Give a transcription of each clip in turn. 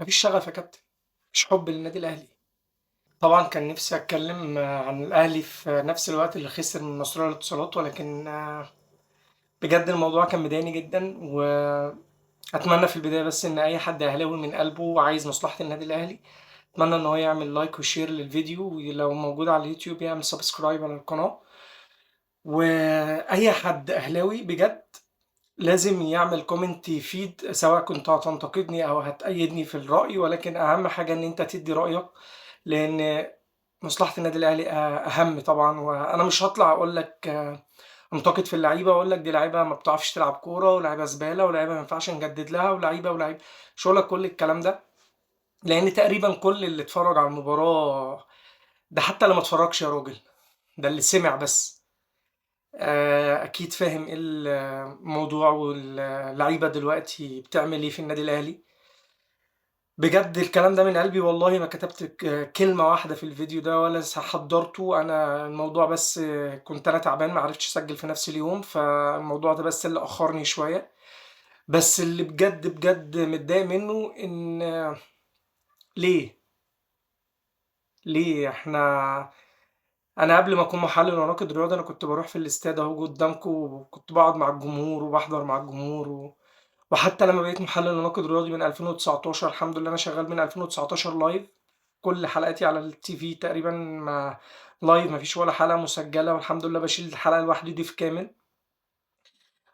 مفيش شغف يا كابتن، مفيش حب للنادي الأهلي. طبعا كان نفسي أتكلم عن الأهلي في نفس الوقت اللي خسر من مصرية للاتصالات، ولكن بجد الموضوع كان مضايقني جدا. وأتمنى في البداية بس إن أي حد أهلاوي من قلبه وعايز مصلحة النادي الأهلي أتمنى إن هو يعمل لايك وشير للفيديو، ولو موجود على اليوتيوب يعمل سبسكرايب على القناة. وأي حد أهلاوي بجد لازم يعمل كومنت يفيد، سواء كنت هتنتقدني او هتأيدني في الرأي، ولكن اهم حاجة ان انت تدي رأيك، لان مصلحة النادي الاهلي اهم طبعا. وانا مش هطلع اقول لك انتقد في اللعيبة واقول لك دي لعيبة ما بتعرفش تلعب كورة ولعيبة زبالة ولعيبة ما ينفعش نجدد لها ولعيبة. مش هقول لك كل الكلام ده، لان تقريبا كل اللي اتفرج على المباراة، ده حتى اللي ما اتفرجش يا راجل، ده اللي سمع بس، اكيد فاهم ايه الموضوع واللعيبه دلوقتي بتعمل ايه في النادي الاهلي. بجد الكلام ده من قلبي، والله ما كتبت كلمه واحده في الفيديو ده ولا حضرته انا الموضوع، بس كنت انا تعبان ما عرفتش اسجل في نفس اليوم، فالموضوع ده بس اللي اخرني شويه. بس اللي بجد بجد متضايق منه ان ليه ليه انا قبل ما اكون محلل وناقد رياضي انا كنت بروح في الاستاد اهو قدامكم، وكنت بقعد مع الجمهور وبحضر مع الجمهور وحتى لما بقيت محلل وناقد رياضي من 2019، الحمد لله انا شغال من 2019 لايف. كل حلقاتي على التي في تقريبا ما لايف، ما فيش ولا حلقة مسجلة، والحمد لله بشيل الحلقة لوحدي ضيف كامل.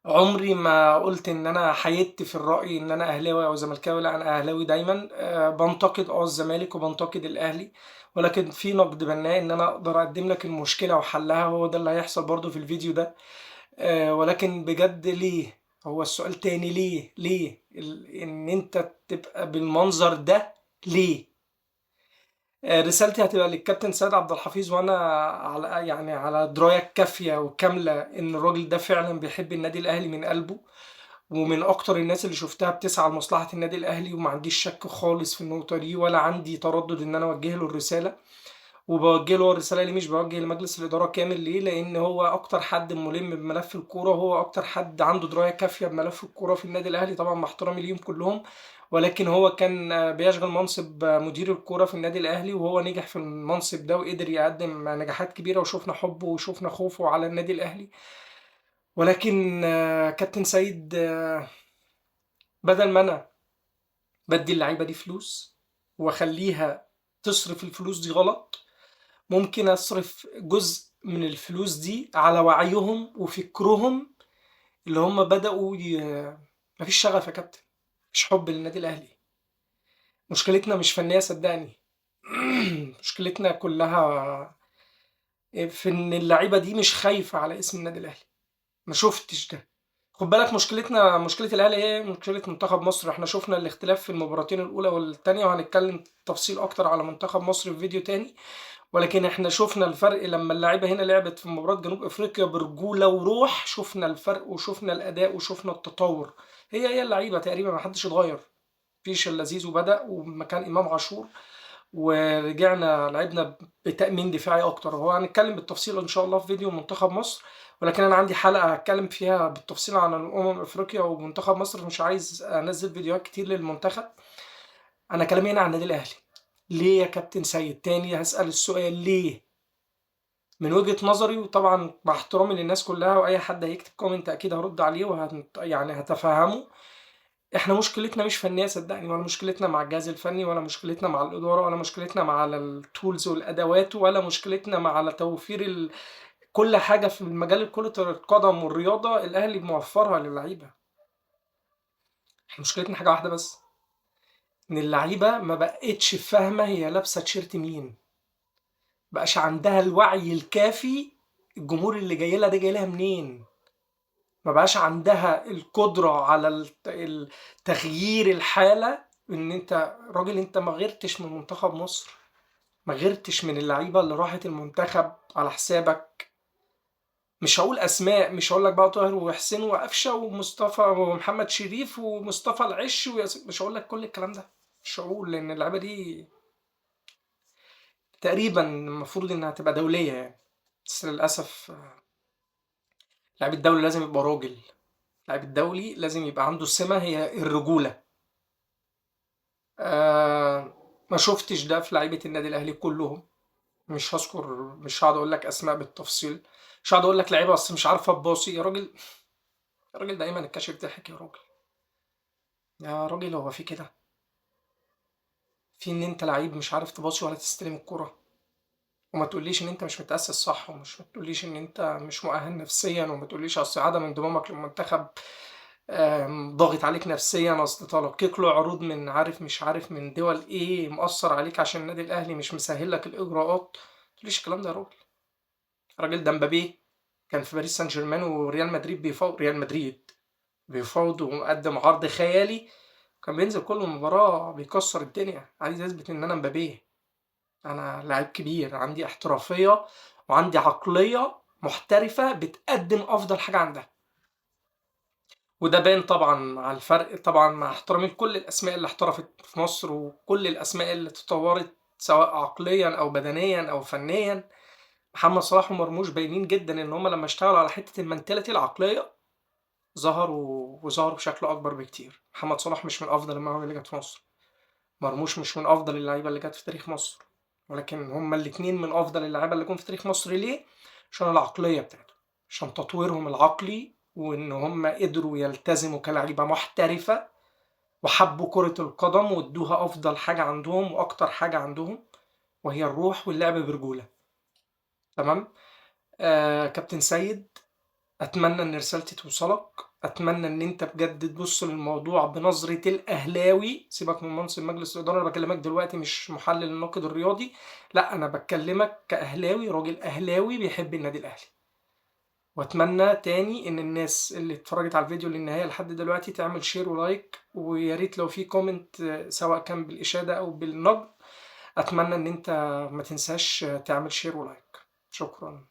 عمري ما قلت ان انا حيدت في الرأي ان انا اهلاوي او زملكاوي، لا انا اهلاوي دايما. بنتقد الزمالك وبنتقد الاهلي، ولكن في نقد بناء ان انا اقدر اقدم لك المشكلة وحلها، وهو ده اللي هيحصل برضو في الفيديو ده. ولكن بجد ليه؟ هو السؤال تاني، ليه ان انت تبقى بالمنظر ده؟ ليه؟ رسالتي هتبقى للكابتن سيد عبد الحفيظ، وانا على درايه كافيه وكامله ان الراجل ده فعلا بيحب النادي الاهلي من قلبه، ومن اكتر الناس اللي شفتها بتسعى لمصلحه النادي الاهلي، وما عنديش شك خالص في النقطه دي، ولا عندي تردد ان انا اوجه له الرساله. وبوجه له الرساله ليه؟ مش بوجه لمجلس الاداره كامل، ليه؟ لان هو اكتر حد ملم بملف الكوره، وهو اكتر حد عنده درايه كافيه بملف الكوره في النادي الاهلي، طبعا مع احترامي ليهم كلهم. ولكن هو كان بيشغل منصب مدير الكوره في النادي الاهلي، وهو نجح في المنصب ده وقدر يقدم نجاحات كبيره، وشفنا حبه وشفنا خوفه على النادي الاهلي. ولكن كابتن سيد، بدل ما انا بدي اللعيبه دي فلوس واخليها تصرف الفلوس دي غلط، ممكن أصرف جزء من الفلوس دي على وعيهم وفكرهم، اللي هم بدأوا مفيش شغف يا كابتن، مفيش حب للنادي الأهلي. مشكلتنا مش فنية صدقني. مشكلتنا كلها في إن اللعيبة دي مش خايفة على اسم النادي الأهلي. ما شفتش ده. خد بالك، مشكلة الأهلي هي مشكلة منتخب مصر. احنا شفنا الاختلاف في المباراتين الأولى والتانية، وهنتكلم تفصيل أكتر على منتخب مصر في فيديو تاني. ولكن احنا شفنا الفرق لما اللعيبه هنا لعبت في مباراه جنوب افريقيا برجوله وروح، شفنا الفرق وشفنا الاداء وشفنا التطور. هي اللعيبه تقريبا ما حدش اتغير. فيش الا زيزو بدأ ومكان امام عاشور، ورجعنا لعبنا بتأمين دفاعي اكتر. هو هنتكلم بالتفصيل ان شاء الله في فيديو منتخب مصر، ولكن انا عندي حلقه هتكلم فيها بالتفصيل عن افريقيا ومنتخب مصر، مش عايز انزل فيديوهات كتير للمنتخب. انا كلامي هنا عن النادي الاهلي. ليه يا كابتن سيد؟ تاني هسأل السؤال، ليه؟ من وجهة نظري، وطبعا مع احترامي للناس كلها، واي حد هيكتب كومنت اكيد هرد عليه هتفهمه. احنا مشكلتنا مش فنية صدقني، ولا مشكلتنا مع الجهاز الفني، ولا مشكلتنا مع الإدارة، ولا مشكلتنا مع التولز والأدوات، ولا مشكلتنا مع توفير كل حاجة في مجال كرة القدم والرياضة الأهلي موفرها للعيبة. احنا مشكلتنا حاجة واحدة بس، إن اللعيبة ما بقتش فاهمة هي لابسة تيشيرت مين. بقاش عندها الوعي الكافي، الجمهور اللي جاي لها ده جاي لها منين. ما بقاش عندها القدرة على تغيير الحالة. ان انت راجل، انت ما غيرتش من منتخب مصر، ما غيرتش من اللعيبة اللي راحت المنتخب على حسابك. مش هقول اسماء، مش هقول لك بقى طاهر وحسين وقفشة ومصطفى ومحمد شريف ومصطفى العش مش هقول لك كل الكلام ده. مش هقول، لان اللعيبة دي تقريبا المفروض انها تبقى دولية يعني. بس للأسف اللاعب الدولي لازم يبقى راجل. اللاعب الدولي لازم يبقى عنده سمة، هي الرجولة. ما شفتش ده في لعيبة النادي الأهلي كلهم. مش هقعد أقول لك أسماء بالتفصيل، مش هقعد أقول لك لعيبة بس مش عارفة تباصي يا راجل. يا راجل دايما الكاشف ضحك يا راجل. يا راجل هو في كده؟ في إن أنت لعيب مش عارف تباصي ولا تستلم الكرة؟ وما تقوليش إن أنت مش متأسس صح، ومش ما تقوليش إن أنت مش مؤهل نفسيا، وما تقوليش أصل عدم انضمامك للمنتخب ضاغط عليك نفسيا، أصل تلقيك له عروض من عارف مش عارف من دول إيه مأثر عليك عشان النادي الأهلي مش مسهل لك الإجراءات. ما تقوليش الكلام ده يا راجل. الراجل ده مبابي كان في باريس سان جيرمان وريال مدريد بيفاوض ومقدم عرض خيالي، كان بينزل كل مباراة بيكسر الدنيا، عايز يثبت إن أنا مبابي، أنا لعيب كبير عندي احترافية وعندي عقلية محترفة بتقدم أفضل حاجة عندها. وده باين طبعا على الفرق، طبعا مع احترامي لكل الأسماء اللي احترفت في مصر وكل الأسماء اللي تطورت سواء عقليا أو بدنيا أو فنيا. محمد صلاح ومرموش باينين جدا إن هما لما اشتغلوا على حتة المنتاليتي العقلية ظهروا بشكل أكبر بكتير. محمد صلاح مش من أفضل المواهب اللي جت في مصر، مرموش مش من أفضل اللعيبة اللي جت في تاريخ مصر، ولكن هما الاتنين من أفضل اللعيبة اللي جم في تاريخ مصر. ليه؟ عشان العقلية بتاعتهم، عشان تطويرهم العقلي، وإن هما قدروا يلتزموا كلاعيبة محترفة وحبوا كرة القدم وادوها أفضل حاجة عندهم وأكتر حاجة عندهم، وهي الروح واللعب برجولة. تمام. كابتن سيد، أتمنى إن رسالتي توصلك، أتمنى إن أنت بجد تبص للموضوع بنظرة الأهلاوي، سيبك من منصب مجلس الإدارة. أنا بكلمك دلوقتي مش محلل الناقد الرياضي، لا أنا بكلمك كأهلاوي، راجل أهلاوي بيحب النادي الأهلي. وأتمنى تاني إن الناس اللي اتفرجت على الفيديو للنهاية لحد دلوقتي تعمل شير ولايك، ويا ريت لو في كومنت سواء كان بالإشادة أو بالنقد، أتمنى إن أنت ما تنساش تعمل شير ولايك. شكرا.